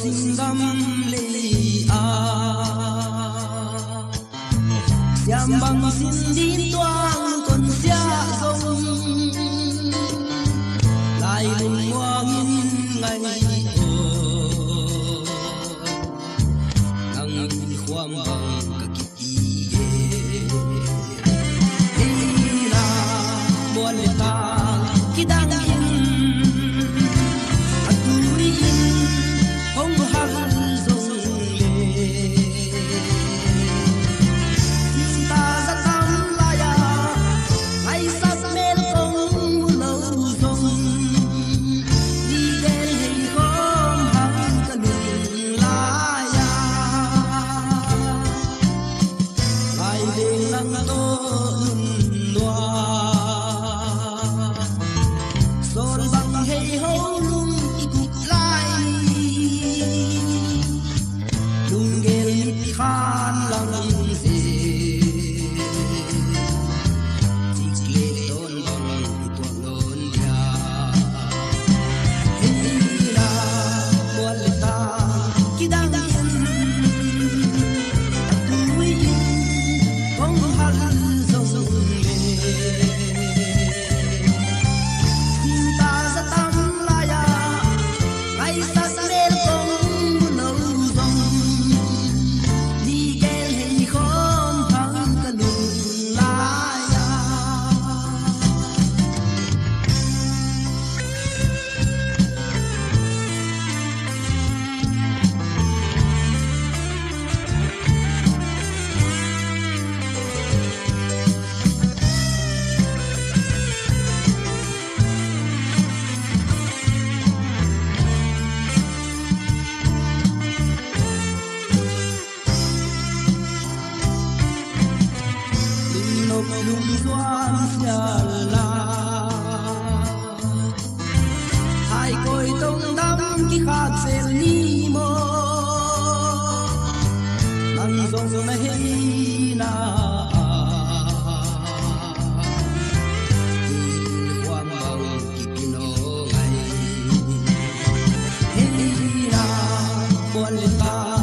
xin đắm lì à Siam bang xin đi toang con xia sông lại lùng hoa nghìn ngày ngang khoam bằng cả kỳ na buồn ta khi đang yên aturi hong har zong le ta ra tam la ya ai sa mel kong lo zong đi đến hình khom hang cả lùng la ya lại đến nắng to son bang hey ho lung ikut lai lung gel khan lang se tikle ton bang itu lon ya hina bolta kidang yin atui kong hal zong le lung doan sia la hai coi tông đắm ki khát sel ni mo nang zong na hey na khoam bang ki pino ngai hey na buồn ta